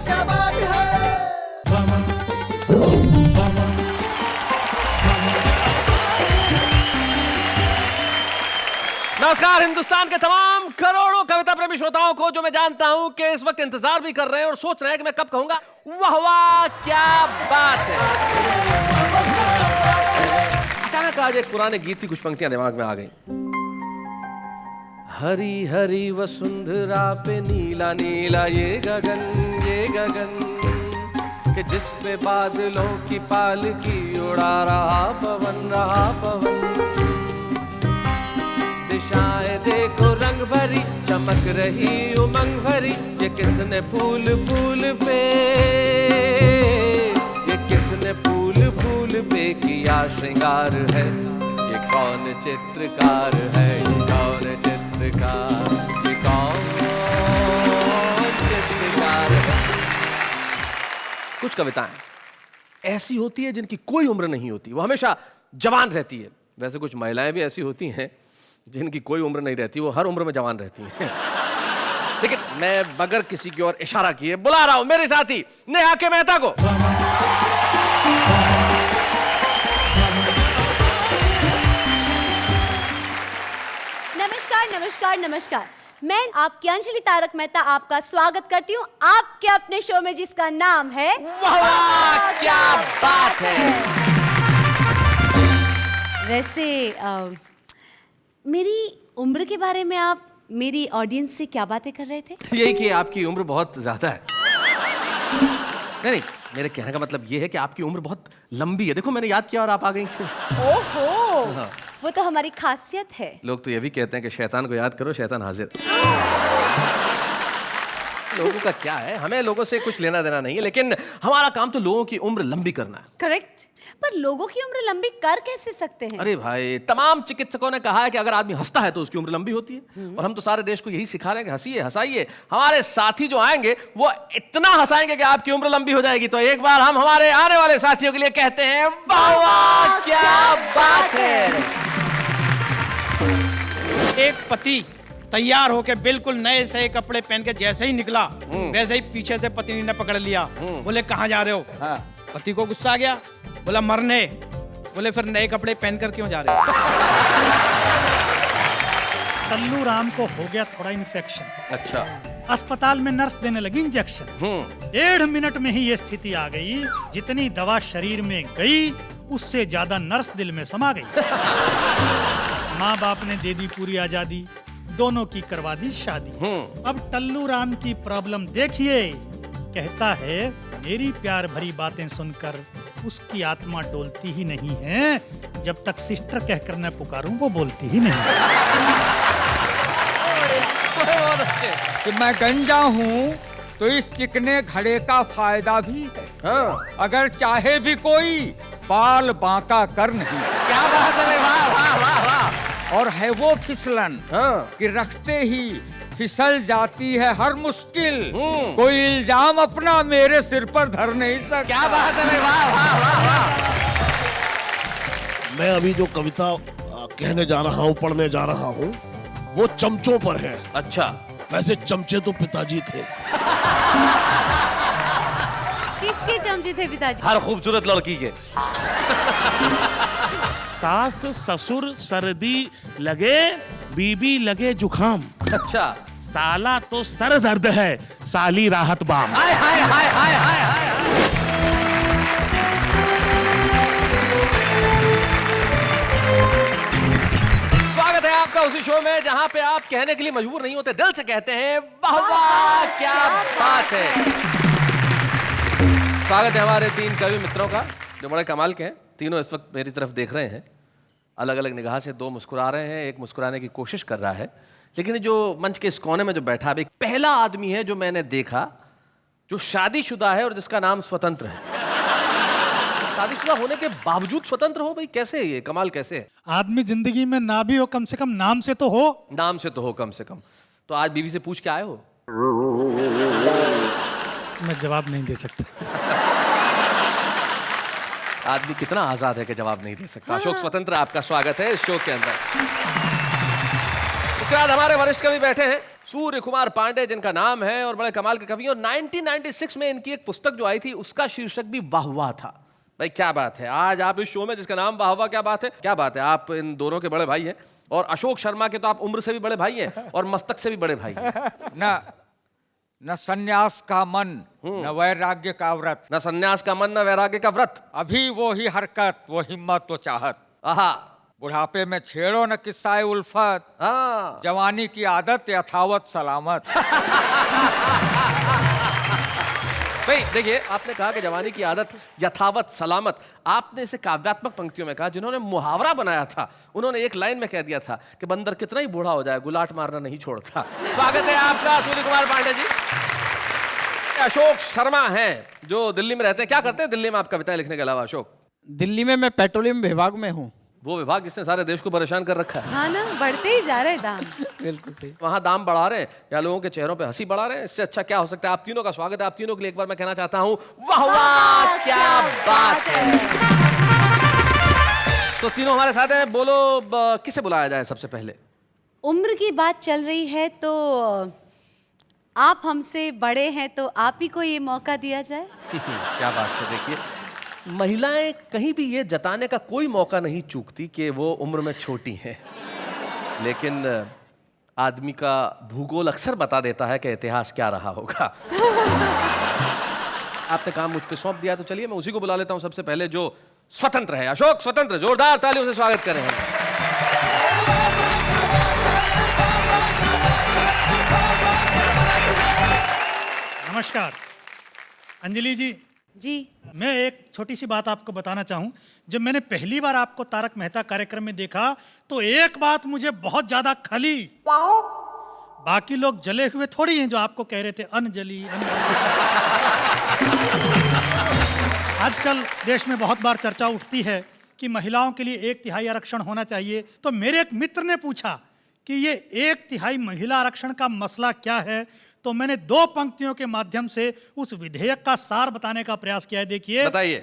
क्या बात है। नमस्कार हिंदुस्तान के तमाम करोड़ों कविता प्रेमी श्रोताओं को, जो मैं जानता हूं कि इस वक्त इंतजार भी कर रहे हैं और सोच रहे हैं कि मैं कब कहूंगा वाह वाह क्या बात है। अचानक आज एक पुराने गीत की कुछ पंक्तियां दिमाग में आ गई। हरी हरी वसुंधरा पे नीला नीला ये गगन कि जिस पे बादलों की पालकी उड़ा रहा पवन दिशाएं देखो रंग भरी, चमक रही उमंग भरी, ये किसने फूल पे किया श्रृंगार है, ये कौन चित्रकार है, ये कौन चित्रकार है। कुछ कविताएं ऐसी होती है जिनकी कोई उम्र नहीं होती, वो हमेशा जवान रहती है। वैसे कुछ महिलाएं भी ऐसी होती हैं जिनकी कोई उम्र नहीं रहती, वो हर उम्र में जवान रहती हैं। लेकिन मैं बगैर किसी की ओर इशारा किए बुला रहा हूं मेरे साथी नेहा के मेहता को। नमस्कार। मैं आपकी अंजलि तारक मेहता आपका स्वागत करती हूँ आपके अपने शो में, जिसका नाम है वाह क्या बात है। वैसे मेरी उम्र के बारे में आप मेरी ऑडियंस से क्या बातें कर रहे थे? यही कि आपकी उम्र बहुत ज्यादा है। नहीं, मेरे कहने का मतलब ये है कि आपकी उम्र बहुत लंबी है। देखो मैंने याद किया और आप आ गई। ओहो, हाँ। वो तो हमारी खासियत है। लोग तो ये भी कहते हैं कि शैतान को याद करो शैतान हाजिर। लोगों का क्या है, हमें लोगों से कुछ लेना देना नहीं है, लेकिन हमारा काम तो लोगों की उम्र लंबी करना है। करेक्ट, पर लोगों की उम्र लंबी कर कैसे सकते हैं? अरे भाई, तमाम चिकित्सकों ने कहा है कि अगर आदमी हंसता है तो उसकी उम्र लंबी होती है, और हम तो सारे देश को यही सिखा रहे हैं कि हंसिए हंसाइए। हमारे साथी जो आएंगे वो इतना हंसाएंगे कि आपकी उम्र लंबी हो जाएगी। तो एक बार हम हमारे आने वाले साथियों के लिए कहते हैं वाह वाह क्या बात है। एक पति तैयार होके बिल्कुल नए से कपड़े पहन के जैसे ही निकला, वैसे ही पीछे से पत्नी ने पकड़ लिया। बोले कहाँ जा रहे हो? पति को गुस्सा आ गया, बोला मरने। बोले फिर नए कपड़े पहनकर क्यों जा रहे हो? टल्लू राम को हो गया थोड़ा इन्फेक्शन। अच्छा। अस्पताल में नर्स देने लगी इंजेक्शन। 1.5 मिनट में ही ये स्थिति आ गई, जितनी दवा शरीर में गई उससे ज्यादा नर्स दिल में समा गई। माँ बाप ने दे दी पूरी आजादी, दोनों की करवा दी शादी। अब टल्लू राम की प्रॉब्लम देखिए, कहता है मेरी प्यार भरी बातें सुनकर उसकी आत्मा डोलती ही नहीं है, जब तक सिस्टर कहकर न पुकारूं वो बोलती ही नहीं। कि मैं गंजा हूँ तो इस चिकने घड़े का फायदा भी है। अगर चाहे भी कोई बाल बांका कर नहीं सकता। क्या बात है, वाह वाह वाह वाह। और है वो फिसलन कि रखते ही फिसल जाती है हर मुश्किल, कोई इल्जाम अपना मेरे सिर पर धर नहीं सकता। क्या बात है, वाह वाह वाह वाह। मैं अभी जो कविता कहने जा रहा हूँ, पढ़ने जा रहा हूँ, वो चमचों पर है। अच्छा। वैसे चमचे तो पिताजी थे। किसके चमचे थे पिताजी? हर खूबसूरत लड़की के। सास ससुर सर्दी लगे, बीबी लगे जुखाम। अच्छा। साला तो सर दर्द है, साली राहत बाम। हाय हाय हाय हाय हाय हाय। स्वागत है आपका उसी शो में जहां पे आप कहने के लिए मजबूर नहीं होते, दिल से कहते हैं वाह वाह क्या बात है। स्वागत है हमारे 3 कवि मित्रों का जो बड़े कमाल के हैं। तीनों इस वक्त मेरी तरफ देख रहे हैं, अलग अलग निगाह से। 2 मुस्कुरा रहे हैं, एक मुस्कुराने की कोशिश कर रहा है। लेकिन जो मंच के इस कोने में जो बैठा है, एक पहला आदमी है जो मैंने देखा जो शादीशुदा है और जिसका नाम स्वतंत्र है। शादीशुदा होने के बावजूद स्वतंत्र हो, भाई कैसे? ये कमाल कैसे है? आदमी जिंदगी में ना भी हो, कम से कम नाम से तो हो। नाम से तो हो कम से कम। तो आज बीवी से पूछ के आए हो? मैं जवाब नहीं दे सकता। आदमी कितना आजाद है कि जवाब नहीं दे सकता। अशोक स्वतंत्र, आपका स्वागत है इस शो के अंदर। उसके बाद हमारे वरिष्ठ कवि बैठे हैं, सूर्य कुमार पांडे जिनका नाम है और बड़े कमाल के कवि हैं। और 1996 में इनकी एक पुस्तक जो आई थी उसका शीर्षक भी वाह वाह था। भाई क्या बात है, आज आप इस शो में जिसका नाम वाह वाह, क्या बात है, क्या बात है। आप इन दोनों के बड़े भाई हैं और अशोक शर्मा के तो आप उम्र से भी बड़े भाई हैं और मस्तक से भी बड़े भाई हैं। न सन्यास का मन, न वैराग्य का व्रत, न सन्यास का मन न वैराग्य का व्रत। अभी वो ही हरकत, वो हिम्मत, वो चाहत। आहा, बुढ़ापे में छेड़ो न किस्सा उल्फत, हाँ। जवानी की आदत यथावत सलामत। भाई देखिए, आपने कहा कि जवानी की आदत यथावत सलामत। आपने इसे काव्यात्मक पंक्तियों में कहा। जिन्होंने मुहावरा बनाया था उन्होंने एक लाइन में कह दिया था कि बंदर कितना ही बूढ़ा हो जाए गुलाट मारना नहीं छोड़ता। स्वागत है आपका सूर्य कुमार पांडे जी। अशोक शर्मा हैं जो दिल्ली में रहते हैं। क्या करते हैं दिल्ली में आप कविताएं लिखने के अलावा अशोक? दिल्ली में मैं पेट्रोलियम विभाग में हूँ। वो विभाग जिसने सारे देश को परेशान कर रखा है। हाँ ना, बढ़ते ही जा रहे हैं दाम। बिल्कुल सही। वहां दाम बढ़ा रहे हैं या लोगों के चेहरों पे हंसी बढ़ा रहे हैं, इससे अच्छा क्या हो सकता है। आप तीनों का स्वागत है। आप तीनों के लिए एक बार मैं कहना चाहता हूं, वाह वाह क्या बात है। तो तीनों हमारे साथ हैं। बोलो किसे बुलाया जाए सबसे पहले? उम्र की बात चल रही है तो आप हमसे बड़े हैं तो आप ही को ये मौका दिया जाए। क्या बात है। देखिए, महिलाएं कहीं भी ये जताने का कोई मौका नहीं चूकती कि वो उम्र में छोटी हैं, लेकिन आदमी का भूगोल अक्सर बता देता है कि इतिहास क्या रहा होगा। आपने काम मुझ पे सौंप दिया तो चलिए मैं उसी को बुला लेता हूं सबसे पहले जो स्वतंत्र है। अशोक स्वतंत्र, जोरदार तालियों से स्वागत करें हम। नमस्कार अंजलि जी। जी। मैं एक छोटी सी बात आपको बताना चाहूं। जब मैंने पहली बार आपको तारक मेहता कार्यक्रम में देखा तो एक बात मुझे बहुत ज्यादा खली। बाकी लोग जले हुए थोड़ी हैं जो आपको कह रहे थे अनजली अनजली। आजकल देश में बहुत बार चर्चा उठती है कि महिलाओं के लिए 1/3 आरक्षण होना चाहिए। तो मेरे एक मित्र ने पूछा कि ये 1/3 महिला आरक्षण का मसला क्या है। तो मैंने 2 पंक्तियों के माध्यम से उस विधेयक का सार बताने का प्रयास किया है। देखिए, बताइए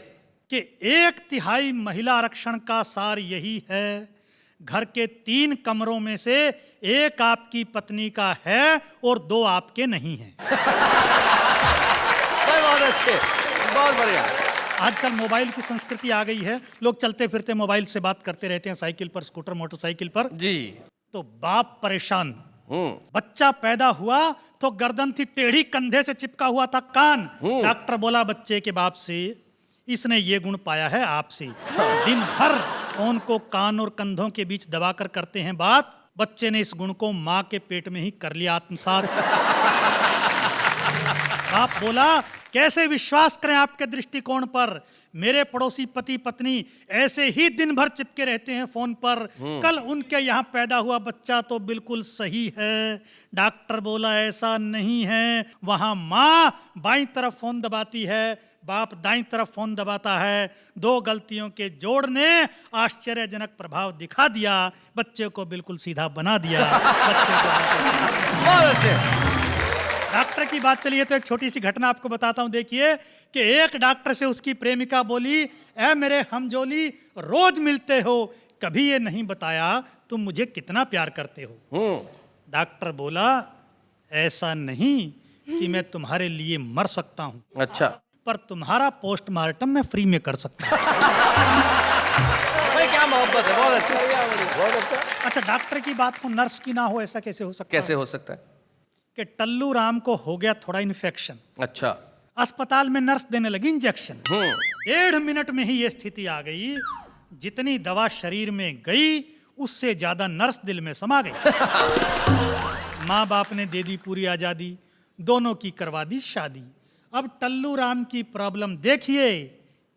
कि 1/3 महिला आरक्षण का सार यही है, घर के 3 कमरों में से 1 आपकी पत्नी का है और 2 आपके नहीं हैं। बहुत अच्छे, बहुत बढ़िया। आजकल मोबाइल की संस्कृति आ गई है। लोग चलते फिरते मोबाइल से बात करते रहते हैं, साइकिल पर, स्कूटर, मोटरसाइकिल पर। जी। तो बाप परेशान। बच्चा पैदा हुआ तो गर्दन थी टेढ़ी, कंधे से चिपका हुआ था कान। डॉक्टर बोला बच्चे के बाप से, इसने ये गुण पाया है आपसे। दिन भर फोन को कान और कंधों के बीच दबाकर करते हैं बात। बच्चे ने इस गुण को माँ के पेट में ही कर लिया आत्मसात। बाप बोला कैसे विश्वास करें आपके दृष्टिकोण पर, मेरे पड़ोसी पति पत्नी ऐसे ही दिन भर चिपके रहते हैं फोन पर। कल उनके यहाँ पैदा हुआ बच्चा तो बिल्कुल सही है। डॉक्टर बोला ऐसा नहीं है, वहां माँ बाईं तरफ फोन दबाती है, बाप दाईं तरफ फोन दबाता है। 2 गलतियों के जोड़ ने आश्चर्यजनक प्रभाव दिखा दिया, बच्चे को बिल्कुल सीधा बना दिया। बच्चे को बहुत अच्छे। डॉक्टर की बात चली है तो एक छोटी सी घटना आपको बताता हूं। देखिए कि एक डॉक्टर से उसकी प्रेमिका बोली, ऐ मेरे हमजोली, रोज मिलते हो, कभी ये नहीं बताया तुम मुझे कितना प्यार करते हो। डॉक्टर बोला ऐसा नहीं कि मैं तुम्हारे लिए मर सकता हूं, अच्छा, पर तुम्हारा पोस्टमार्टम मैं फ्री में कर सकता हूं। भाई क्या मोहब्बत है, बहुत अच्छा। अच्छा, डॉक्टर की बात हो नर्स की ना हो, ऐसा कैसे हो सकता है? कैसे हो सकता है? कि टल्लू राम को हो गया थोड़ा इन्फेक्शन, अच्छा, अस्पताल में नर्स देने लगी इंजेक्शन। 1.5 मिनट में ही ये स्थिति आ गई, जितनी दवा शरीर में गई उससे ज्यादा नर्स दिल में समा गई। माँ बाप ने दे दी पूरी आजादी, दोनों की करवा दी शादी। अब टल्लू राम की प्रॉब्लम देखिए,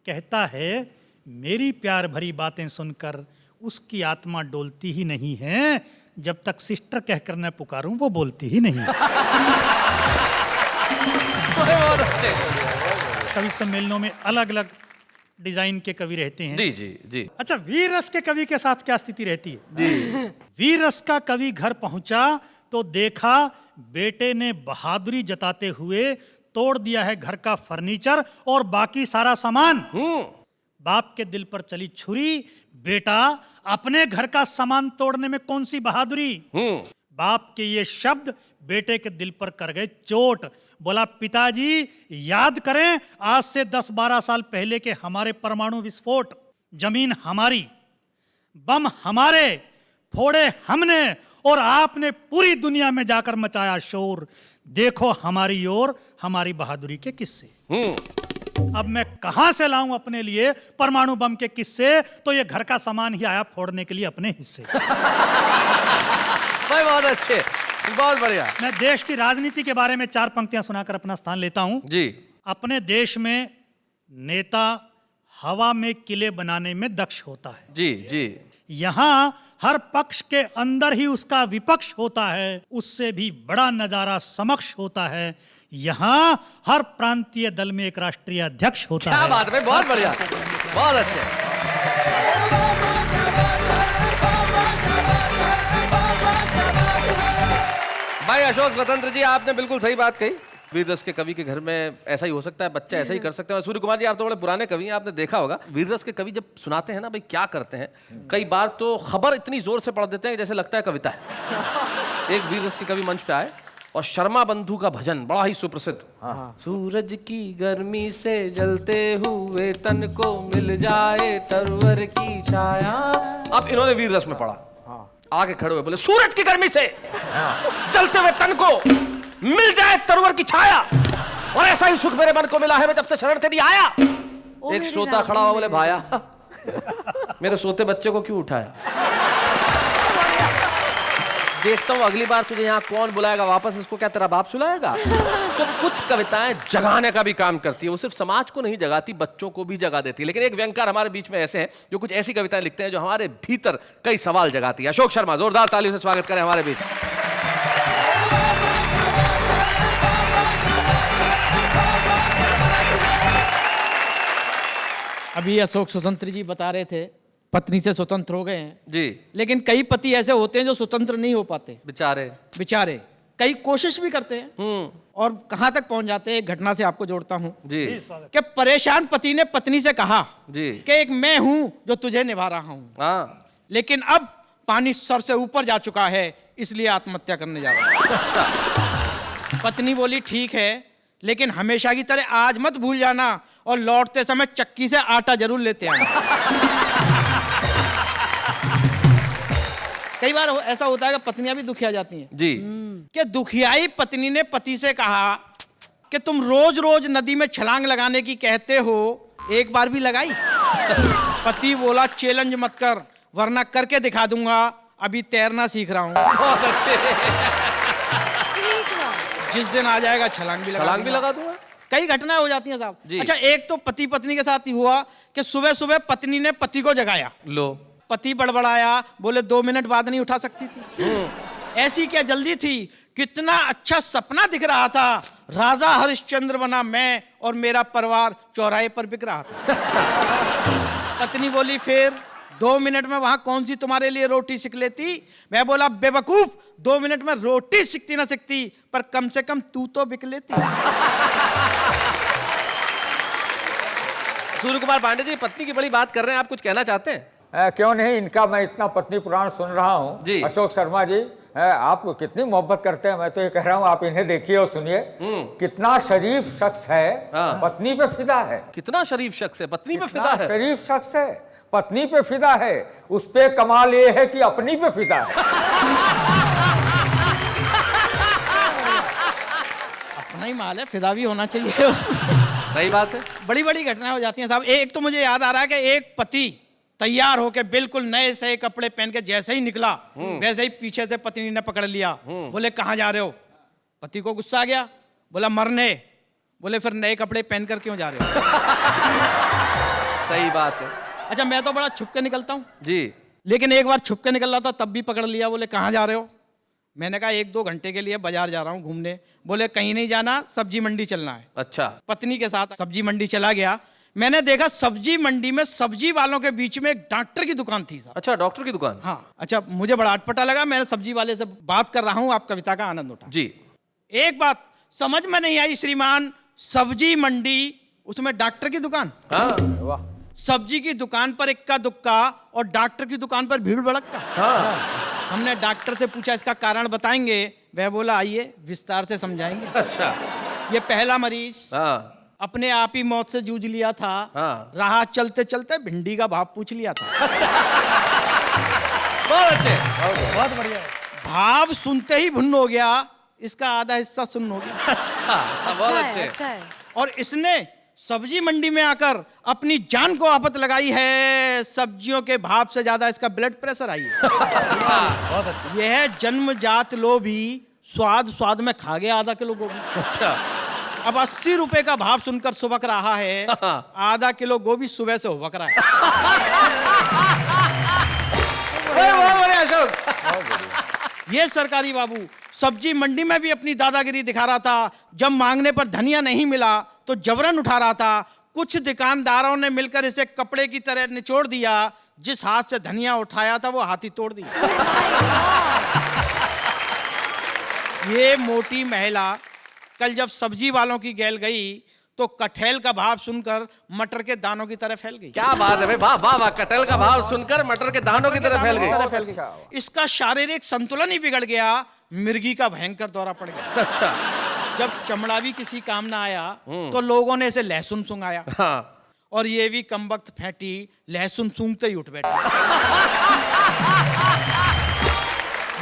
कहता है मेरी प्यार भरी बातें सुनकर उसकी आत्मा डोलती ही नहीं है, जब तक सिस्टर कहकर न पुकारूं वो बोलती ही नहीं। कवि सम्मेलनों में अलग अलग डिजाइन के कवि रहते हैं। जी जी जी। अच्छा, वीर रस के कवि के साथ क्या स्थिति रहती है? जी। वीर रस का कवि घर पहुंचा तो देखा बेटे ने बहादुरी जताते हुए तोड़ दिया है घर का फर्नीचर और बाकी सारा सामान। बाप के दिल पर चली छुरी, बेटा अपने घर का सामान तोड़ने में कौन सी बहादुरी। बाप के ये शब्द बेटे के दिल पर कर गए चोट। बोला पिताजी याद करें आज से 10-12 साल पहले के हमारे परमाणु विस्फोट। जमीन हमारी, बम हमारे, फोड़े हमने और आपने पूरी दुनिया में जाकर मचाया शोर। देखो हमारी ओर हमारी बहादुरी के किस्से। अब मैं कहां से लाऊं अपने लिए परमाणु बम के किस्से? तो ये घर का सामान ही आया फोड़ने के लिए अपने हिस्से। भाई बहुत अच्छे, बहुत बढ़िया। मैं देश की राजनीति के बारे में 4 पंक्तियां सुनाकर अपना स्थान लेता हूं। जी। अपने देश में नेता हवा में किले बनाने में दक्ष होता है। जी जी। यहां हर पक्ष के अंदर ही उसका विपक्ष होता है, उससे भी बड़ा नजारा समक्ष होता है। यहां हर प्रांतीय दल में एक राष्ट्रीय अध्यक्ष होता क्या है। बात है, बहुत बढ़िया, बहुत अच्छे। भाई अशोक स्वतंत्र जी, आपने बिल्कुल सही बात कही। वीररस के कवि के घर में ऐसा ही हो सकता है, बच्चा ऐसा ही कर सकते हैं। सूर्य कुमार जी, आप तो बड़े पुराने कवि हैं, आपने देखा होगा वीररस के कवि जब सुनाते हैं ना भाई क्या करते हैं, कई बार तो खबर इतनी जोर से पढ़ देते हैं जैसे लगता है कविता है। एक वीररस के कवि मंच पे आए और शर्मा बंधु का भजन बड़ा ही सुप्रसिद्ध, सूरज की गर्मी से जलते हुए तन को मिल जाए तरवर की छाया। अब इन्होंने वीररस में पढ़ा, आके खड़े हुए बोले सूरज की गर्मी से जलते हुए तन को मिल जाए तरवर की छाया, और ऐसा ही सुख मेरे मन को मिला है मैं जब से शरण तेरी आया। एक श्रोता खड़ा हुआ बोले भाया मेरे सोते बच्चे को क्यों उठाया? देखता हूँ अगली बार तुझे यहाँ कौन बुलाएगा वापस, इसको क्या तेरा बाप सुलाएगा? तो कुछ कविताएं जगाने का भी काम करती है, वो सिर्फ समाज को नहीं जगाती, बच्चों को भी जगा देती है। लेकिन एक व्यंगकार हमारे बीच में ऐसे हैं जो कुछ ऐसी कविताएं लिखते हैं जो हमारे भीतर कई सवाल जगाती है। अशोक शर्मा, जोरदार तालियों से स्वागत करें हमारे बीच। अभी अशोक स्वतंत्र जी बता रहे थे पत्नी से स्वतंत्र हो गए हैं जी। लेकिन कई पति ऐसे होते हैं जो स्वतंत्र नहीं हो पाते बेचारे कई कोशिश भी करते हैं और कहां तक पहुंच जाते हैं। एक घटना से आपको जोड़ता हूं जी। कि परेशान पति ने पत्नी से कहा जी कि एक मैं हूं जो तुझे निभा रहा हूं, हाँ। लेकिन अब पानी सर से ऊपर जा चुका है इसलिए आत्महत्या करने जा रहा हूं। अच्छा। पत्नी बोली ठीक है, लेकिन हमेशा की तरह आज मत भूल जाना और लौटते समय चक्की से आटा जरूर लेते आना। कई बार ऐसा होता है कि पत्नियां भी दुखिया जाती हैं जी। कि दुखियाई पत्नी ने पति से कहा कि तुम रोज रोज नदी में छलांग लगाने की कहते हो, एक बार भी लगाई? पति बोला चैलेंज मत कर वरना करके दिखा दूंगा, अभी तैरना सीख रहा हूं। बहुत अच्छे। जिस दिन आ जाएगा छलांग भी लगा दूंगा। कई घटनाएं हो जाती हैं साहब। जी। अच्छा, एक तो पति पत्नी के साथ ही हुआ कि सुबह सुबह पत्नी ने पति को जगाया, लो। पति बड़बड़ाया, बोले 2 मिनट बाद नहीं उठा सकती थी? ऐसी क्या जल्दी थी? कितना अच्छा सपना दिख रहा था, राजा हरिश्चंद्र बना मैं और मेरा परिवार चौराहे पर बिक रहा था। पत्नी बोली फिर 2 मिनट में वहां कौन सी तुम्हारे लिए रोटी सीख लेती? मैं बोला बेवकूफ, 2 मिनट में रोटी सीखती ना सीखती, पर कम से कम तू तो बिक लेती। सूर्य कुमार पांडे जी, पत्नी की बड़ी बात कर रहे हैं, आप कुछ कहना चाहते हैं? क्यों नहीं, इनका मैं इतना पत्नी पुराण सुन रहा हूँ जी। अशोक शर्मा जी, आप कितनी मोहब्बत करते हैं। मैं तो ये कह रहा हूँ आप इन्हें देखिए और सुनिए, कितना शरीफ शख्स है, हाँ। पत्नी पे फिदा है। कितना शरीफ शख्स है, पत्नी पे कितना फिदा है। शरीफ शख्स है, पत्नी पे फिदा है। उस पे कमाल ये है कि अपनी पे फिदा है। अपना ही माल है, फिदा भी होना चाहिए उसमें। सही बात है। बड़ी बड़ी घटनाएं हो जाती हैं साहब। एक तो मुझे याद आ रहा है कि एक पति तैयार होके बिल्कुल नए से कपड़े पहन के जैसे ही निकला वैसे ही पीछे से पत्नी ने पकड़ लिया, बोले कहां जा रहे हो? पति को गुस्सा आ गया, बोला मरने। बोले फिर नए कपड़े पहन कर क्यों जा रहे हो? सही बात है अच्छा, मैं तो बड़ा छुप के निकलता हूं जी। लेकिन एक बार छुप के निकल रहा था तब भी पकड़ लिया, बोले कहां जा रहे हो? मैंने कहा 1-2 घंटे के लिए बाजार जा रहा हूं घूमने। बोले कहीं नहीं जाना, सब्जी मंडी चलना है। अच्छा। पत्नी के साथ सब्जी मंडी चला गया। मैंने देखा सब्जी मंडी में सब्जी वालों के बीच में एक डॉक्टर की दुकान थी साहब। अच्छा, डॉक्टर की दुकान। हाँ। अच्छा, मुझे बड़ा अटपटा लगा। मैंने सब्जी वाले से बात कर रहा हूं, आप कविता का आनंद उठा जी। एक बात समझ में नहीं आई श्रीमान, सब्जी मंडी उसमें डॉक्टर की दुकान। हाँ। सब्जी की दुकान पर इक्का दुक्का और डॉक्टर की दुकान पर भीड़ भड़क्का। हाँ। हमने डॉक्टर से पूछा इसका कारण बताएंगे, वह बोला आइए विस्तार से समझाएंगे। अच्छा। ये पहला मरीज हाँ अपने आप ही मौत से जूझ लिया था। हाँ। राह चलते चलते भिंडी का भाव पूछ लिया था। बहुत अच्छे। बहुत बढ़िया है। भाव सुनते ही भुन्न हो गया, इसका आधा हिस्सा सुन्न हो गया। अच्छा बहुत अच्छे। अच्छा है। और इसने सब्जी मंडी में आकर अपनी जान को आफत लगाई है। सब्जियों के भाव से ज्यादा इसका ब्लड प्रेशर आई है। बहुत अच्छा। यह जन्मजात लोभी स्वाद स्वाद में खा गया आधा किलो गोभी। अच्छा। अब 80 रुपए का भाव सुनकर सुबक रहा है। आधा किलो गोभी सुबह से हुबक रहा है। बहुत बढ़िया अशोक। ये सरकारी बाबू सब्जी मंडी में भी अपनी दादागिरी दिखा रहा था। जब मांगने पर धनिया नहीं मिला तो जबरन उठा रहा था। कुछ दुकानदारों ने मिलकर इसे कपड़े की तरह निचोड़ दिया। जिस हाथ से धनिया उठाया था वो हाथ ही तोड़ दिया। ये मोटी महिला कल जब सब्जी वालों की गैल गई तो कटहल का भाव सुनकर मटर के दानों की तरह फैल गई। क्या बात है भाई, वाह वाह वाह। कटहल का भाव सुनकर मटर के दानों की तरह फैल गई। इसका शारीरिक संतुलन ही बिगड़ गया। मिर्गी का भयंकर दौरा पड़ गया। अच्छा। जब चमड़ा भी किसी काम ना आया तो लोगों ने इसे लहसुन सूंघाया। हाँ। और ये भी कमबख्त फैंटी लहसुन सूंघते ही उठ बैठा।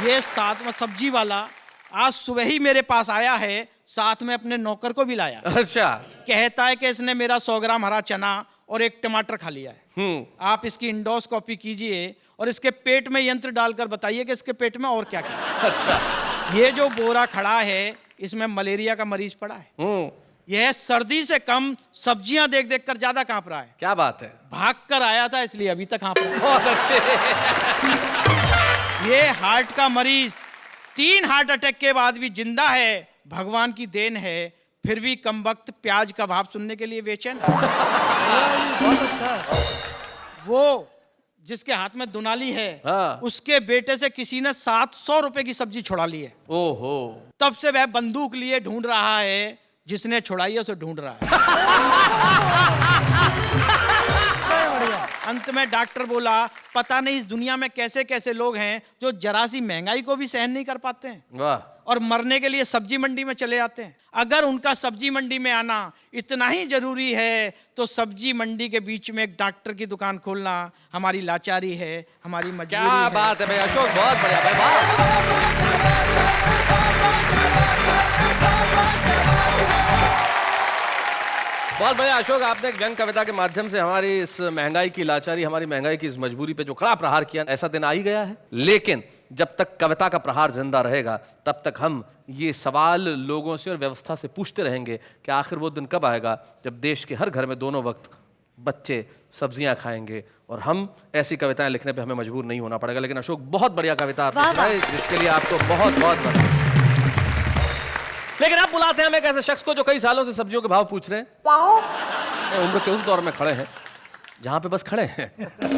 ये साथ में सब्जी वाला आज सुबह ही मेरे पास आया है, साथ में अपने नौकर को भी लाया। अच्छा। कहता है कि इसने मेरा 100 ग्राम हरा चना और एक टमाटर खा लिया है। आप इसकी इंडोस्कोपी कीजिए और इसके पेट में यंत्र डालकर बताइए कि इसके पेट में और क्या क्या। अच्छा। ये जो बोरा खड़ा है इसमें मलेरिया का मरीज पड़ा है। यह सर्दी से कम सब्जियां देख देख कर ज्यादा कांप रहा है। क्या बात है। भाग कर आया था इसलिए अभी तक कांप रहा है। बहुत अच्छे। ये हार्ट का मरीज 3 हार्ट अटैक के बाद भी जिंदा है। भगवान की देन है। फिर भी कमबख्त प्याज का भाव सुनने के लिए बेचैन। बहुत अच्छा है। वो जिसके हाथ में दुनाली है, हाँ। उसके बेटे से किसी ने 700 रुपए की सब्जी छुड़ा ली है। ओहो। तब से वह बंदूक लिए ढूंढ रहा है। जिसने छुड़ाई है उसे ढूंढ रहा है। अंत में डॉक्टर बोला पता नहीं इस दुनिया में कैसे कैसे लोग हैं जो जरा सी महंगाई को भी सहन नहीं कर पाते हैं वाह। और मरने के लिए सब्जी मंडी में चले आते हैं। अगर उनका सब्जी मंडी में आना इतना ही जरूरी है तो सब्जी मंडी के बीच में एक डॉक्टर की दुकान खोलना हमारी लाचारी है, हमारी मजबूरी क्या है। बात है भाई अशोक, बहुत बढ़िया भाई, वाह। बहुत बढ़िया अशोक, आपने एक व्यंग कविता के माध्यम से हमारी इस महंगाई की लाचारी, हमारी महंगाई की इस मजबूरी पे जो कड़ा प्रहार किया। ऐसा दिन आ ही गया है, लेकिन जब तक कविता का प्रहार जिंदा रहेगा तब तक हम ये सवाल लोगों से और व्यवस्था से पूछते रहेंगे कि आखिर वो दिन कब आएगा जब देश के हर घर में दोनों वक्त बच्चे सब्जियां खाएंगे और हम ऐसी कविताएं लिखने पे हमें मजबूर नहीं होना पड़ेगा। लेकिन अशोक बहुत बढ़िया कविता आपने सुनाई, जिसके लिए आपको बहुत बहुत बधाई। लेकिन आप बुलाते हैं हमें एक ऐसे शख्स को जो कई सालों से सब्जियों के भाव पूछ रहे हैं। उम्र के उस दौर में खड़े हैं जहां पे बस खड़े हैं,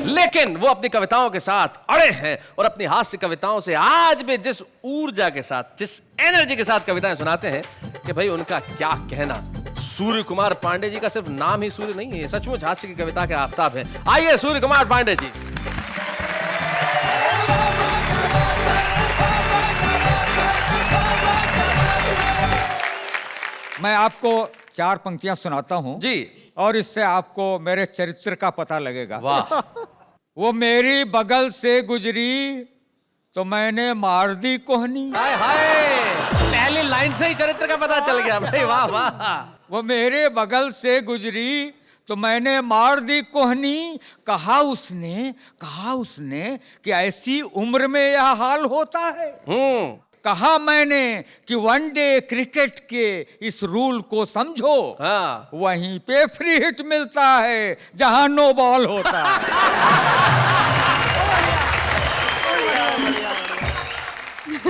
लेकिन वो अपनी कविताओं के साथ अड़े हैं और अपनी हास्य कविताओं से आज भी जिस ऊर्जा के साथ, जिस एनर्जी के साथ कविताएं सुनाते हैं कि भाई उनका क्या कहना। सूर्य कुमार पांडे जी का सिर्फ नाम ही सूर्य नहीं है, सचमुच हास्य की कविता के आफताब हैं। आइए सूर्य कुमार पांडे जी। मैं आपको 4 पंक्तियां सुनाता हूं जी। और इससे आपको मेरे चरित्र का पता लगेगा। वाह। वो मेरी बगल से गुजरी तो मैंने मार दी कोहनी। हाय हाय, पहली लाइन से ही चरित्र का पता चल गया भाई, वाह वाह। वो मेरे बगल से गुजरी तो मैंने मार दी कोहनी। कहा उसने कि ऐसी उम्र में यह हाल होता है। कहा मैंने कि वनडे क्रिकेट के इस रूल को समझो। हाँ। वहीं पे फ्री हिट मिलता है जहां नो बॉल होता है।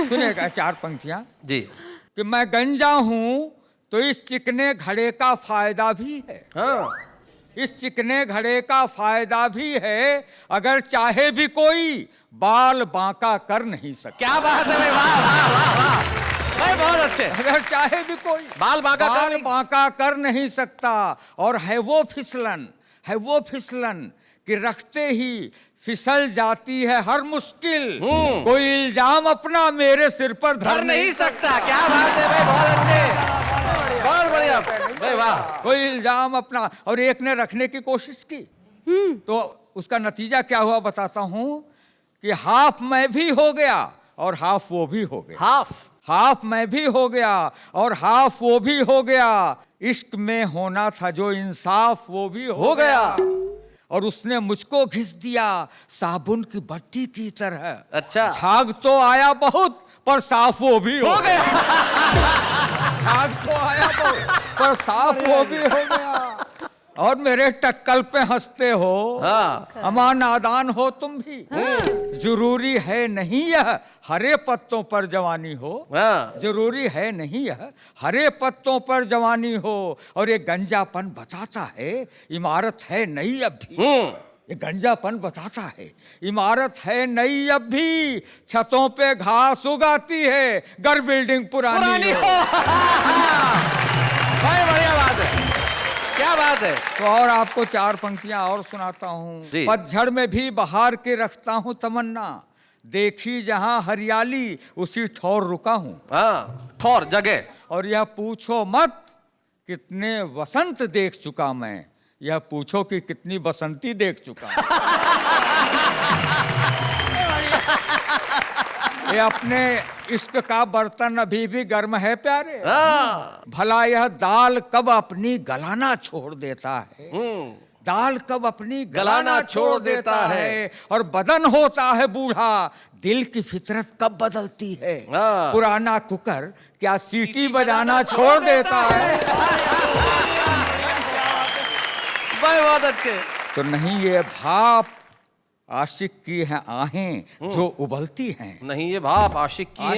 सुनेगा 4 पंक्तियां जी। कि मैं गंजा हूं तो इस चिकने घड़े का फायदा भी है। हाँ। इस चिकने घड़े का फायदा भी है। अगर चाहे भी कोई बाल बांका कर नहीं सकता। क्या बात है भाई, वाह वाह वाह वाह भाई, बहुत अच्छे। अगर चाहे भी कोई बाल बांका कर नहीं सकता। और है वो फिसलन कि रखते ही फिसल जाती है हर मुश्किल। कोई इल्जाम अपना मेरे सिर पर धर नहीं सकता। क्या बात है भाई, बहुत अच्छे, बहुत बढ़िया भाई, वाह। कोई इल्जाम अपना। और एक ने रखने की कोशिश की तो उसका नतीजा क्या हुआ बताता हूं कि हाफ मैं भी हो गया और हाफ वो भी हो गया। हाफ मैं भी हो गया और हाफ वो भी हो गया। इश्क में होना था जो इंसाफ वो भी हो गया। और उसने मुझको घिस दिया साबुन की भट्टी की तरह। अच्छा। झाग तो आया बहुत पर साफ वो भी हो गया। झाग तो आया बहुत पर साफ वो भी हो गया। और मेरे टक्कल पे हंसते हो। हाँ। अमा नादान हो तुम भी। जरूरी है नहीं यह हरे पत्तों पर जवानी हो। हाँ। जरूरी है नहीं यह हरे पत्तों पर जवानी हो। और ये गंजापन बताता है इमारत है नई अब भी। ये गंजापन बताता है इमारत है नई अब भी। छतों पे घास उगाती है घर बिल्डिंग पुरानी हो। भाई बढ़िया बात है, क्या बात है। तो और आपको 4 पंक्तियां और सुनाता हूँ। पतझड़ में भी बहार के रखता हूँ तमन्ना। देखी जहां हरियाली उसी ठौर रुका हूँ। हाँ, ठौर जगह। और यह पूछो मत कितने वसंत देख चुका मैं। यह पूछो कि कितनी बसंती देख चुका। ये अपने इश्क का बर्तन अभी भी गर्म है प्यारे। भला यह दाल कब अपनी गलाना छोड़ देता है। दाल कब अपनी गलाना छोड़ देता है। और बदन होता है बूढ़ा दिल की फितरत कब बदलती है। पुराना कुकर क्या सीटी बजाना छोड़ देता है। बहुत अच्छे। तो नहीं ये भाप आशिक की हैं आहें जो उबलती हैं। नहीं ये भाप आशिक की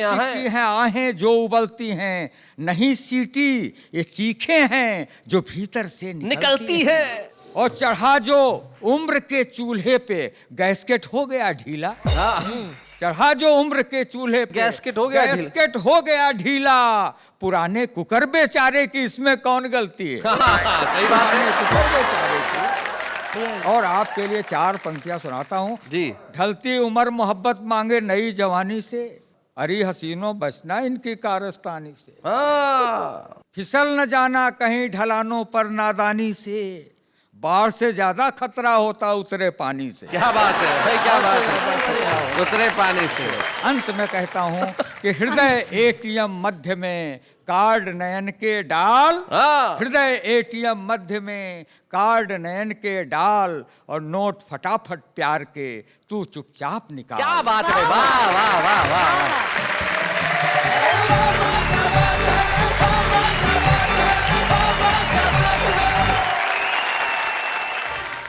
हैं आहें जो उबलती हैं। नहीं सीटी ये चीखे हैं जो भीतर से निकलती है। और चढ़ा जो उम्र के चूल्हे पे गैस्केट हो गया ढीला। चढ़ा जो उम्र के चूल्हे पे गैस्केट हो गया ढीला। पुराने कुकर बेचारे की इसमें कौन गलती है। सही बात है। कुकर बेचारे की। और आपके लिए 4 पंक्तियां सुनाता हूँ जी। ढलती उम्र मोहब्बत मांगे नई जवानी से। अरे हसीनों बचना इनकी कारस्तानी से। फिसल न जाना कहीं ढलानों पर नादानी से। बाढ़ से ज्यादा खतरा होता उतरे पानी से। क्या बात है भाई, क्या बात है, उतरे पानी से। अंत में कहता हूँ कि हृदय एटीएम मध्य में कार्ड नयन के डाल। हृदय एटीएम मध्य में कार्ड नयन के डाल। और नोट फटाफट प्यार के तू चुपचाप निकाल। क्या बात है, वाह वाह वाह वाह।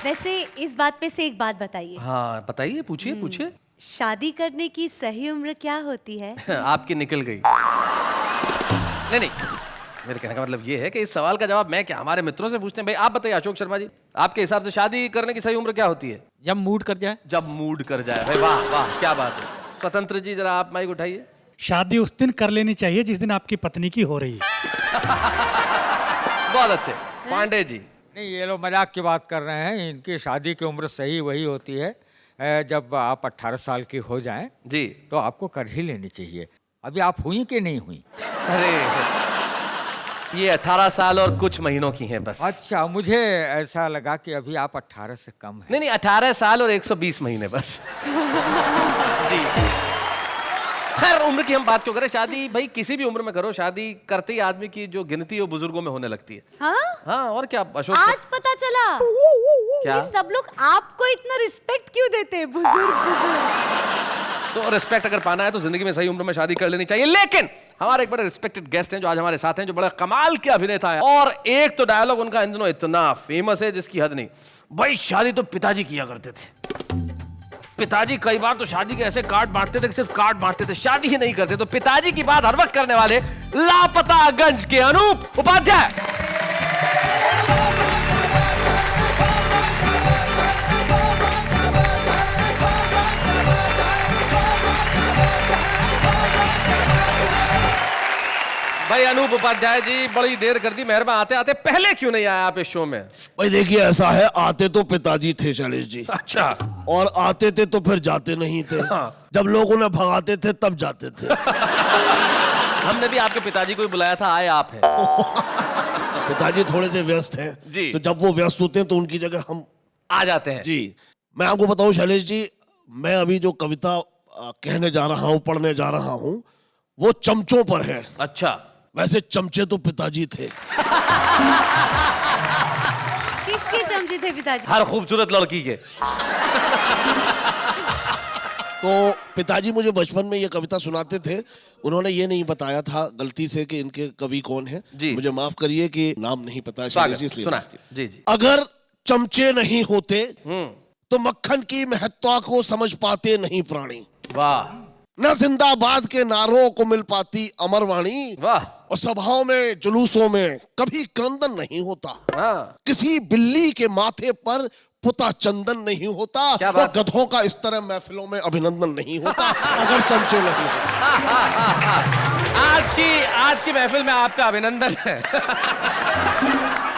वैसे इस बात पे से एक बात बताइए। हाँ बताइए, पूछिए पूछिए। शादी करने की सही उम्र क्या होती है? आपकी निकल गई। नहीं, मेरे कहने का मतलब ये है कि इस सवाल का जवाब मैं क्या हमारे मित्रों से पूछते हैं। भाई आप बताइए अशोक शर्मा जी, आपके हिसाब से शादी करने की सही उम्र क्या होती है? जब मूड कर जाए। जब मूड कर जाए। भाई वाह वाह, क्या बात है। स्वतंत्र जी जरा आप माइक उठाइए। शादी उस दिन कर लेनी चाहिए जिस दिन आपकी पत्नी की हो रही है। बहुत अच्छे। पांडे जी। नहीं, ये लोग मजाक की बात कर रहे हैं। इनकी शादी की उम्र सही वही होती है जब आप 18 साल की हो जाएं जी तो आपको कर ही लेनी चाहिए। अभी आप हुई कि नहीं हुई? अरे ये 18 साल और कुछ महीनों की हैं बस। अच्छा, मुझे ऐसा लगा कि अभी आप 18 से कम हैं। नहीं 18 साल और 120 महीने बस। जी खैर उम्र की हम बात क्यों करें। शादी भाई किसी भी उम्र में करो, शादी करते ही आदमी की जो गिनती है वो बुजुर्गों में होने लगती है। हाँ और क्या अशोक। आज पता चला क्या कि सब लोग आपको इतना रिस्पेक्ट क्यों देते हैं, बुजुर्ग। तो रिस्पेक्ट अगर पाना है तो जिंदगी में सही उम्र में शादी कर लेनी चाहिए। लेकिन हमारे एक बड़े रिस्पेक्टेड गेस्ट हैं जो आज हमारे साथ हैं, जो बड़ा कमाल के अभिनेता है। और एक तो डायलॉग उनका इन दिनों इतना फेमस है जिसकी हद नहीं। भाई शादी तो पिताजी किया करते थे। पिताजी कई बार तो शादी के ऐसे कार्ड बांटते थे कि सिर्फ कार्ड बांटते थे, शादी ही नहीं करते। तो पिताजी की बात हर वक्त करने वाले लापतागंज के अनूप उपाध्याय। भाई अनूप उपाध्याय जी, बड़ी देर कर दी, मेहरबान आते आते पहले क्यों नहीं आया आप इस शो में? भाई देखिए, ऐसा है, आते तो पिताजी थे शैलेश जी, अच्छा। और आते थे तो फिर जाते नहीं थे। हाँ। जब लोग उन्हें भगाते थे तब जाते थे। हमने भी आपके पिताजी को ही बुलाया था, आए आप हैं। पिताजी थोड़े से व्यस्त हैं जी। तो जब वो व्यस्त होते हैं तो उनकी जगह हम आ जाते हैं। जी। मैं आपको बताऊं शैलेश जी, मैं अभी जो कविता कहने जा रहा हूं, पढ़ने जा रहा हूं, वो चमचों पर है। अच्छा। वैसे चमचे तो पिताजी थे। किसके चमचे थे पिताजी? हर खूबसूरत लड़की के। तो पिताजी मुझे बचपन में ये कविता सुनाते थे। उन्होंने ये नहीं बताया था गलती से कि इनके कवि कौन है। जी। मुझे माफ करिए कि नाम नहीं पता शैलेश जी, इसलिए सुना। माफ कीजिए। जी जी। अगर चमचे नहीं होते तो मक्खन की महत्ता को समझ पाते नहीं प्राणी। वाह न जिंदाबाद के नारों को मिल पाती अमरवाणी, वाह। और सभाओं में जुलूसों में कभी क्रंदन नहीं होता। हाँ। किसी बिल्ली के माथे पर पुता चंदन नहीं होता, क्या और बात? गधों का इस तरह महफिलों में अभिनंदन नहीं होता अगर चमचे नहीं होते। आज की महफिल में आपका अभिनंदन है।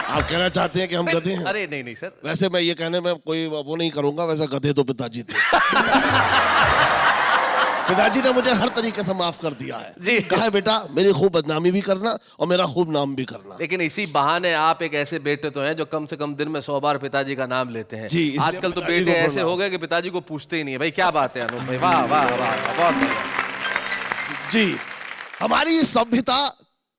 आप कहना चाहते हैं कि हम गधे हैं? अरे नहीं नहीं सर। वैसे मैं ये कहने में कोई वो नहीं करूंगा, वैसे गधे तो पिताजी थे। पिताजी ने मुझे हर तरीके से माफ कर दिया है। जी। कहा है, बेटा मेरी खूब बदनामी भी करना और मेरा खूब नाम भी करना। लेकिन इसी बहाने आप एक ऐसे बेटे तो हैं जो कम से कम दिन में 100 बार पिताजी का नाम लेते हैं। जी, इसलिए आजकल तो पिताजी बेटे को ऐसे प्रणाम। हो गए कि पिताजी को पूछते ही नहीं है। भाई क्या बात है अनूप भाई, वाह वाह वाह, बहुत बढ़िया। जी। हमारी सभ्यता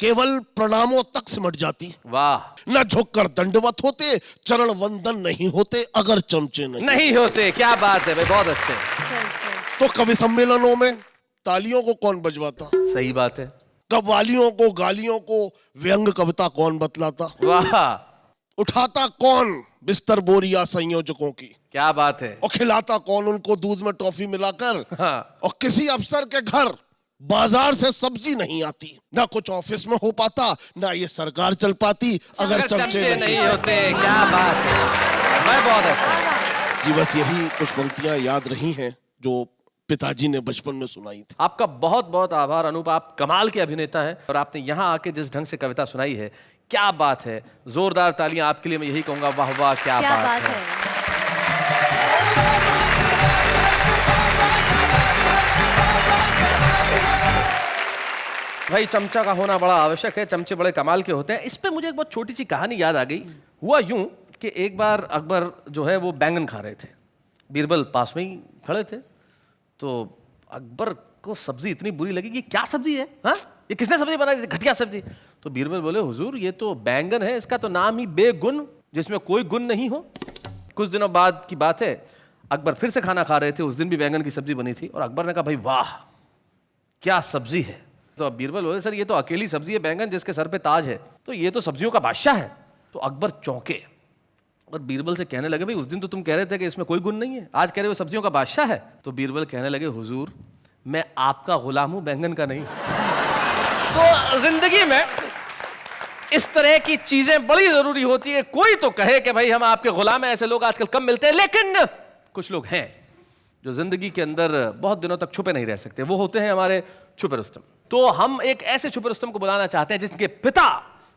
केवल प्रणामों तक सिमट जाती, वाह। न झुककर दंडवत होते, चरण वंदन नहीं होते अगर चमचे नहीं होते, क्या बात है भाई, बहुत अच्छे। तो कवि सम्मेलनों में तालियों को कौन बजवाता? सही बात है। कव्वालियों को, गालियों को व्यंग कविता कौन बतलाता? वाह। उठाता कौन बिस्तर बोरिया संयोजकों की, क्या बात है। और खिलाता कौन उनको दूध में टॉफी मिलाकर? हाँ। और किसी अफसर के घर बाजार से सब्जी नहीं आती, ना कुछ ऑफिस में हो पाता, ना ये सरकार चल पाती अगर चमचे नहीं होते। क्या बात है, मैं बहुत अच्छा। जी। बस यही कुछ पंक्तियां याद रही हैं जो पिताजी ने बचपन में सुनाई थी। आपका बहुत बहुत आभार अनूप, आप कमाल के अभिनेता हैं और आपने यहाँ आके जिस ढंग से कविता सुनाई है, क्या बात है। जोरदार तालियां आपके लिए, मैं यही कहूंगा, वाह वाह क्या बात है। भाई चमचा का होना बड़ा आवश्यक है, चमचे बड़े कमाल के होते हैं। इस पे मुझे एक बहुत छोटी सी कहानी याद आ गई। हुआ यूं कि एक बार अकबर जो है वो बैंगन खा रहे थे, बीरबल पास में ही खड़े थे। तो अकबर को सब्जी इतनी बुरी लगी कि क्या सब्जी है, हाँ ये किसने सब्जी बनाई, घटिया सब्जी। तो बीरबल बोले, हुजूर ये तो बैंगन है, इसका तो नाम ही बेगुन, जिसमें कोई गुण नहीं हो। कुछ दिनों बाद की बात है, अकबर फिर से खाना खा रहे थे, उस दिन भी बैंगन की सब्जी बनी थी। और अकबर ने कहा, भाई वाह क्या सब्जी है। तो अब बीरबल बोले, सर ये तो अकेली सब्जी है बैंगन, जिसके सर पे ताज है, तो ये तो सब्जियों का बादशाह है। तो अकबर चौंके और बीरबल से कहने लगे, भाई उस दिन तो तुम कह रहे थे कि इसमें कोई गुण नहीं है, आज कह रहे हो सब्जियों का बादशाह है। तो बीरबल कहने लगे, हुजूर मैं आपका गुलाम हूं, बैंगन का नहीं। तो जिंदगी में इस तरह की चीजें बड़ी जरूरी होती है। कोई तो कहे कि भाई हम आपके गुलाम हैं, ऐसे लोग आजकल कम मिलते हैं, लेकिन कुछ लोग हैं जो जिंदगी के अंदर बहुत दिनों तक छुपे नहीं रह सकते। वो होते हैं हमारे छुपे रुस्तम। तो हम एक ऐसे छुपे रुस्तम को बुलाना चाहते हैं जिनके पिता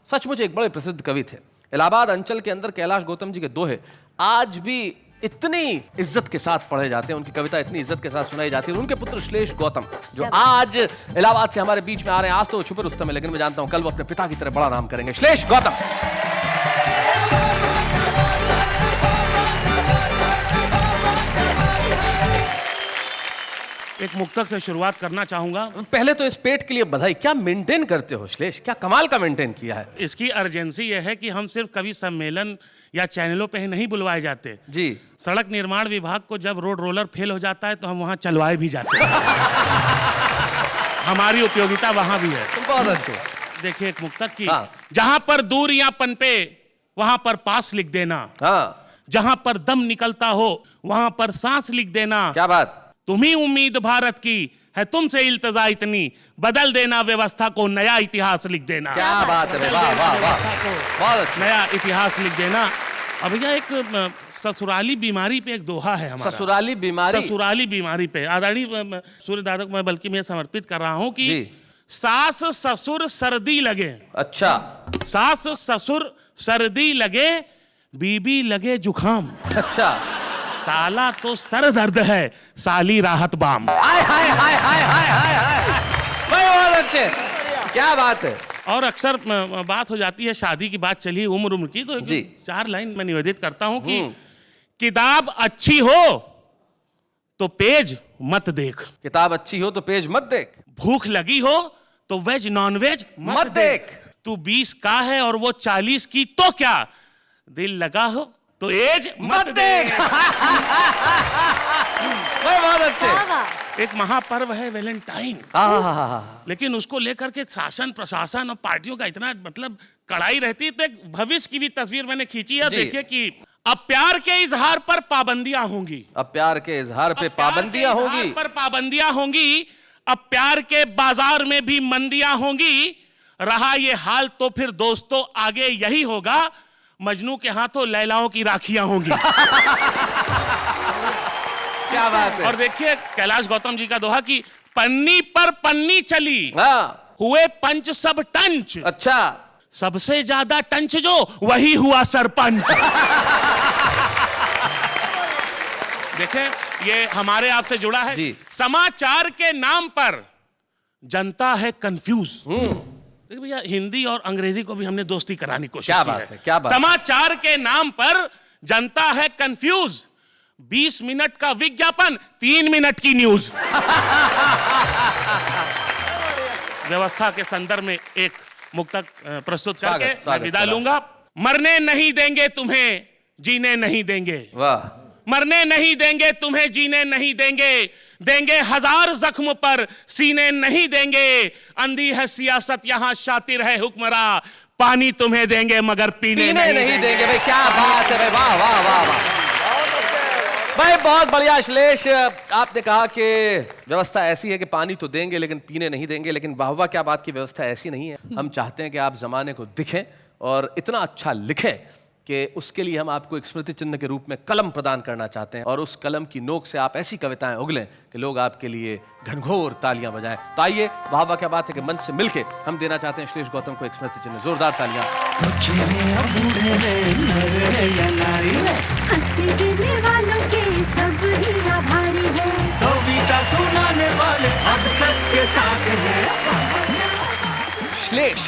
सचमुच एक बड़े प्रसिद्ध कवि थे। इलाहाबाद अंचल के अंदर कैलाश गौतम जी के दोहे आज भी इतनी इज्जत के साथ पढ़े जाते हैं, उनकी कविता इतनी इज्जत के साथ सुनाई जाती है। उनके पुत्र श्लेष गौतम जो आज इलाहाबाद से हमारे बीच में आ रहे हैं, आज तो छुपे रुस्तम है, लेकिन मैं जानता हूं कल वो अपने पिता की तरह बड़ा नाम करेंगे। श्लेष गौतम। एक मुक्तक से शुरुआत करना चाहूंगा। पहले तो इस पेट के लिए बधाई, क्या मेंटेन करते हो श्लेष, क्या कमाल का मेंटेन किया है। इसकी अर्जेंसी यह है कि हम सिर्फ कवि सम्मेलन या चैनलों पे ही नहीं बुलवाए जाते जी। सड़क निर्माण विभाग को जब रोड रोलर फेल हो जाता है तो हम वहां चलवाए भी जाते हैं। हमारी उपयोगिता वहां भी है। बहुत अच्छे। देखिए एक मुक्तक की, हाँ। जहां पर दूरियां पनपे वहां पर पास लिख देना, हाँ जहां पर दम निकलता हो वहां पर सांस लिख देना, क्या बात। तुम्ही उम्मीद भारत की है, तुमसे इल्तजा इतनी, बदल देना व्यवस्था को, नया इतिहास लिख देना। क्या बात है, वाह वाह वाह, बहुत अच्छा। नया इतिहास लिख देना। अब भैया एक ससुराली बीमारी पे एक दोहा है हमारा। ससुराली बीमारी। ससुराली बीमारी पे आदरणीय सूर्य दादा को मैं बल्कि मैं समर्पित कर रहा हूं कि जी। सास ससुर सर्दी लगे, अच्छा सास ससुर सर्दी लगे, बीबी लगे जुखाम, अच्छा। साला तो सर दर्द है, साली राहत बाम। हाय हाय हाय हाय हाय हाय हाय, भाई बहुत अच्छे, क्या बात है। और अक्सर बात हो जाती है, शादी की बात चली उम्र की, तो जी। 4 लाइन मैं निवेदित करता हूं कि किताब अच्छी हो तो पेज मत देख, किताब अच्छी हो तो पेज मत देख, भूख लगी हो तो वेज नॉन वेज मत देख, तू 20 का है और वो 40 की तो क्या, दिल लगा हो तो एज मत देख। भाई बहुत अच्छे। वाह, वाह। एक महापर्व है वैलेंटाइन, लेकिन उसको लेकर के शासन प्रशासन और पार्टियों का इतना मतलब कड़ाई रहती है। तो एक भविष्य की भी तस्वीर मैंने खींची है, जी। देखिए कि अब प्यार के इजहार पर पाबंदियां होंगी, अब प्यार के इजहार पे पाबंदियां होंगी, पर पाबंदियां होंगी, अब प्यार के बाजार में भी मंदियां होंगी। रहा ये हाल तो फिर दोस्तों आगे यही होगा, मजनू के हाथों लैलाओं की राखियां होंगी। क्या बात है। और देखिए कैलाश गौतम जी का दोहा कि पन्नी पर पन्नी चली, हाँ हुए पंच सब टंच, अच्छा, सबसे ज्यादा टंच जो वही हुआ सरपंच। देखें ये हमारे आपसे जुड़ा है जी। समाचार के नाम पर जनता है कंफ्यूज। देखिए भैया हिंदी और अंग्रेजी को भी हमने दोस्ती कराने की कोशिश क्या की बात है। है, क्या बात है। समाचार के नाम पर जनता है कंफ्यूज, 20 मिनट का विज्ञापन 3 मिनट की न्यूज। व्यवस्था के संदर्भ में एक मुक्तक प्रस्तुत करके मैं स्वागत, विदा स्वागत। लूंगा। मरने नहीं देंगे तुम्हें, जीने नहीं देंगे, वाह, मरने नहीं देंगे तुम्हें, जीने नहीं देंगे, देंगे 1000 जख्म पर सीने नहीं देंगे। अंधी है सियासत यहाँ शातिर है हुक्मरा, पानी तुम्हें देंगे मगर पीने नहीं देंगे। भाई क्या बात है भाई, वाह वाह वाह वाह भाई, बहुत बढ़िया। अश्लेष, आपने कहा कि व्यवस्था ऐसी है कि पानी तो देंगे लेकिन पीने नहीं देंगे, लेकिन वाह वाह क्या बात की व्यवस्था ऐसी नहीं है। हम चाहते हैं कि आप जमाने को दिखें और इतना अच्छा लिखें कि उसके लिए हम आपको एक स्मृति चिन्ह के रूप में कलम प्रदान करना चाहते हैं, और उस कलम की नोक से आप ऐसी कविताएं उगलें कि लोग आपके लिए घनघोर तालियां बजाएं। तो आइए, वाह वाह क्या बात है कि मंच से मिलके हम देना चाहते हैं अश्लेष गौतम को एक स्मृति चिन्ह। जोरदार तालियां। हंसी देने वालों के सब ही आभारी है, कविता सुनाने वाले अब सबके साथ है। श्लेष,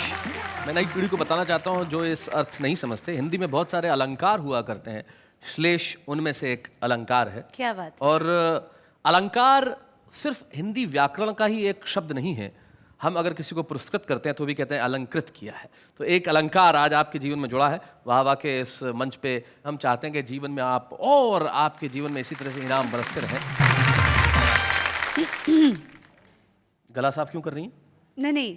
मैं नई पीढ़ी को बताना चाहता हूं जो इस अर्थ नहीं समझते, हिंदी में बहुत सारे अलंकार हुआ करते हैं, श्लेष उनमें से एक अलंकार है। क्या बात। और अलंकार सिर्फ हिंदी व्याकरण का ही एक शब्द नहीं है। हम अगर किसी को पुरस्कृत करते हैं तो भी कहते हैं अलंकृत किया है। तो एक अलंकार आज आपके जीवन में जुड़ा है। वाह वाह के इस मंच पे हम चाहते हैं कि जीवन में आप और आपके जीवन में इसी तरह से इनाम बरसते रहें। गला साफ क्यों कर रही हैं? नहीं,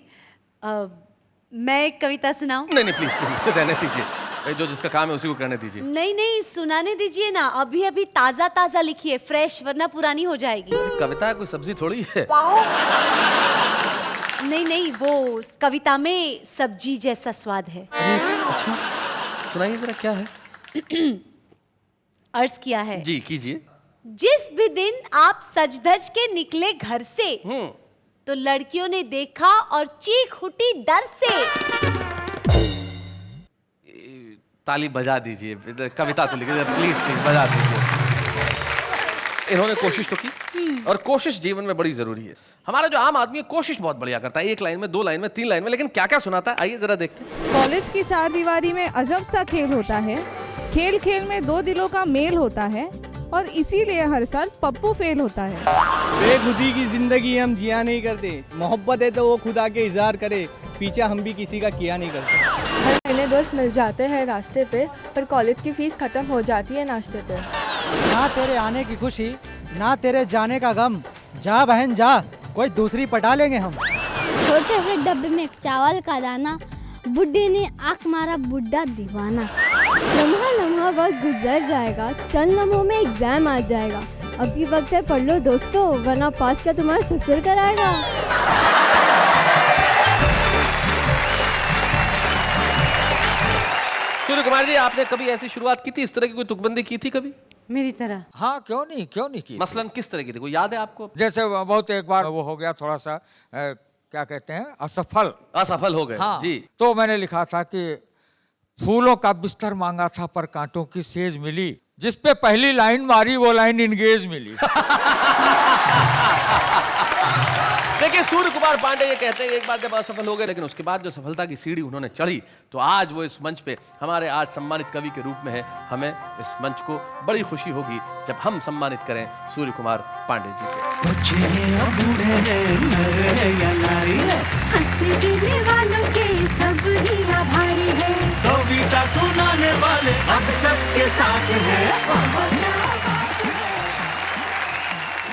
मैं एक कविता सुनाऊं? नहीं प्लीज प्लीज रहने दीजिए, भाई जो जिसका काम है उसी को करने दीजिए। नहीं, सुनाने दीजिए ना, अभी अभी ताजा ताजा लिखिए, फ्रेश, वरना पुरानी हो जाएगी। कविता कोई सब्जी थोड़ी है। नहीं, वो कविता में सब्जी जैसा स्वाद है। अच्छा, सुनाइए जरा क्या है। अर्ज किया है। जी कीजिए। जिस भी दिन आप सज धज के निकले घर से, तो लड़कियों ने देखा और चीख उठी डर से। ताली बजा दीजिए, कविता तो लिखिए प्लीज प्लीज बजा दीजिए। इन्होंने कोशिश तो की, और कोशिश जीवन में बड़ी जरूरी है। हमारा जो आम आदमी है कोशिश बहुत बढ़िया करता है, 1 लाइन में, 2 लाइन में, 3 लाइन में, लेकिन क्या क्या सुनाता है आइए जरा देखते हैं। कॉलेज की 4 दीवारी में अजब सा खेल होता है, खेल खेल में 2 दिलों का मेल होता है, और इसीलिए हर साल पप्पू फेल होता है। बेखुदी की जिंदगी हम जिया नहीं करते, मोहब्बत है तो वो खुदा के इजहार करे, पीछा हम भी किसी का किया नहीं करते। हर महीने दोस्त मिल जाते हैं रास्ते पे, पर कॉलेज की फीस खत्म हो जाती है नाश्ते पे। ना तेरे आने की खुशी, ना तेरे जाने का गम, जा बहन जा, कोई दूसरी पटा लेंगे हम। छोटे से डब्बे में चावल का दाना, बुड्ढे ने आंख मारा बुड्ढा दीवाना। लम्हा लम्हा वक्त गुजर जाएगा, चंद लम्हों में एग्जाम आ जाएगा। अभी वक्त है पढ़ लो दोस्तों, वरना पास क्या तुम्हारा ससुर कराएगा। सूर्य कुमार जी, आपने कभी ऐसी शुरुआत की थी, इस तरह की कोई तुकबंदी की थी कभी मेरी तरह? हाँ क्यों नहीं की। मसलन किस तरह की थी, कोई याद है आपको? जैसे बहुत एक बार वो हो गया थोड़ा सा क्या कहते हैं, असफल। असफल हो गए हाँ, जी। तो मैंने लिखा था कि फूलों का बिस्तर मांगा था पर कांटों की सेज मिली, जिस पे पहली लाइन मारी वो लाइन इंगेज मिली। देखिए सूर्य कुमार पांडे ये कहते हैं एक बार जब असफल हो गए, लेकिन उसके बाद जो सफलता की सीढ़ी उन्होंने चढ़ी, तो आज वो इस मंच पे हमारे आज सम्मानित कवि के रूप में है। हमें इस मंच को बड़ी खुशी होगी जब हम सम्मानित करें सूर्य कुमार पांडे जी को। बच्चे हैं या बूढ़े हैं, नर है या नारी है, हंसी देने वालों के सब ही आभारी है। कविता सुनाने वाले अब सबके साथ हैं।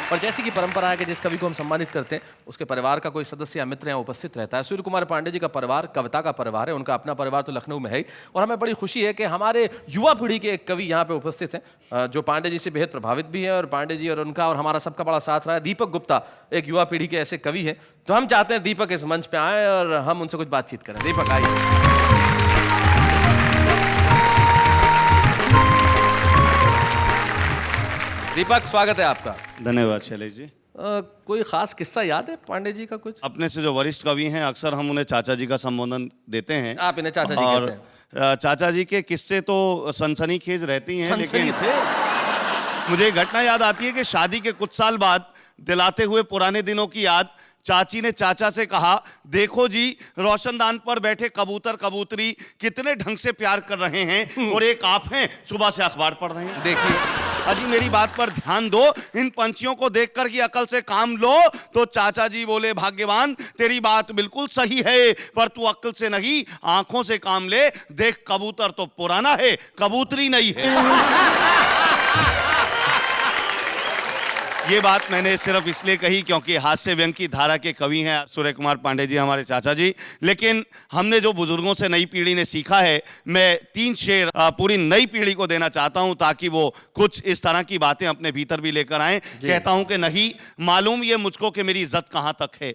और जैसी की परंपरा है कि जिस कवि को हम सम्मानित करते हैं उसके परिवार का कोई सदस्य या मित्र यहाँ उपस्थित रहता है। सूर्य कुमार पांडे जी का परिवार कविता का परिवार है, उनका अपना परिवार तो लखनऊ में है ही, और हमें बड़ी खुशी है कि हमारे युवा पीढ़ी के एक कवि यहाँ पे उपस्थित हैं जो पांडे जी से बेहद प्रभावित भी हैं, और पांडे जी और उनका और हमारा सबका बड़ा साथ रहा है। दीपक गुप्ता एक युवा पीढ़ी के ऐसे कवि हैं, तो हम चाहते हैं दीपक इस मंच पर आए और हम उनसे कुछ बातचीत करें। दीपक आइए। दीपक स्वागत है आपका। धन्यवाद शैलेश जी। कोई खास किस्सा याद है पांडे जी का कुछ? अपने से जो वरिष्ठ कवि हैं अक्सर हम उन्हें चाचा जी का संबोधन देते हैं। आप इन्हें चाचा जी और कहते हैं। चाचा जी के किस्से तो सनसनीखेज रहती हैं, लेकिन सनसनीखेज? मुझे एक घटना याद आती है कि शादी के कुछ साल बाद दिलाते हुए पुराने दिनों की याद, चाची ने चाचा से कहा, देखो जी रोशनदान पर बैठे कबूतर कबूतरी कितने ढंग से प्यार कर रहे हैं, और एक आप हैं सुबह से अखबार पढ़ रहे हैं। देखिए अजी मेरी बात पर ध्यान दो, इन पंछियों को देखकर की अकल से काम लो। तो चाचा जी बोले, भाग्यवान तेरी बात बिल्कुल सही है, पर तू अकल से नहीं आंखों से काम ले। देख कबूतर तो पुराना है, कबूतरी नहीं है। ये बात मैंने सिर्फ इसलिए कही क्योंकि हास्य व्यंग की धारा के कवि हैं सूर्य कुमार पांडे जी हमारे चाचा जी। लेकिन हमने जो बुजुर्गों से नई पीढ़ी ने सीखा है, मैं 3 शेर पूरी नई पीढ़ी को देना चाहता हूं ताकि वो कुछ इस तरह की बातें अपने भीतर भी लेकर आए। कहता हूं कि नहीं मालूम ये मुझको कि मेरी इज्जत कहां तक है,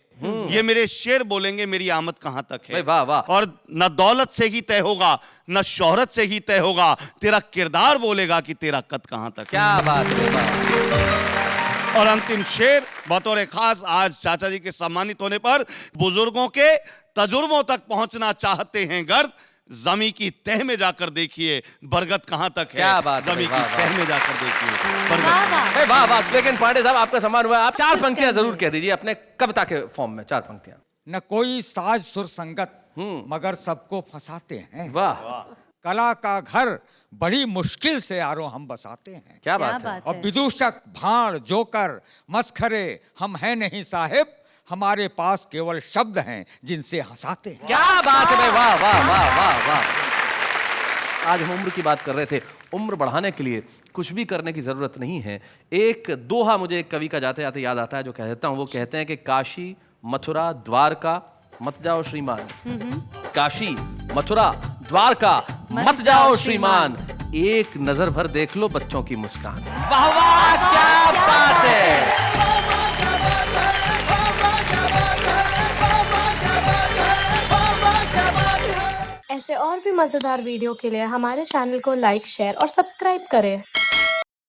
ये मेरे शेर बोलेंगे मेरी आमद कहां तक है। वाह वाह। और न दौलत से ही तय होगा, न शोहरत से ही तय होगा, तेरा किरदार बोलेगा कि तेरा कद कहां तक है। क्या बात है। और अंतिम शेर बतौर खास आज चाचा जी के सम्मानित होने पर, बुजुर्गों के तजुर्बों तक पहुंचना चाहते हैं गर्द, जमी की तह में जाकर देखिए बरगद कहां तक है। क्या बात है। जमी की तह में जाकर देखिए बरगद। वाह वाह। लेकिन पांडे साहब आपका सम्मान हुआ, आप 4 पंक्तियां जरूर कह दीजिए अपने कविता के फॉर्म में। 4 पंक्तियां। न कोई साज सुर संगत मगर सबको फंसाते हैं। वाह। कला का घर बड़ी मुश्किल से यारो हम बसाते हैं। क्या बात है। और विदूषक भाड़ जोकर मस्खरे हम हैं नहीं साहिब, हमारे पास केवल शब्द हैं जिनसे हंसाते हैं। क्या बात है। वाह वाह वाह वाह वाह। आज हम उम्र की बात कर रहे थे, उम्र बढ़ाने के लिए कुछ भी करने की जरूरत नहीं है। एक दोहा मुझे एक कवि का जाते जाते याद आता है जो कहता हूं, वो कहते हैं कि काशी मथुरा द्वारका मत जाओ श्रीमान। काशी मथुरा द्वारका मत जाओ श्रीमान, एक नजर भर देख लो बच्चों की मुस्कान। वाह वाह क्या बात है। ऐसे और भी मजेदार वीडियो के लिए हमारे चैनल को लाइक, शेयर और सब्सक्राइब करें।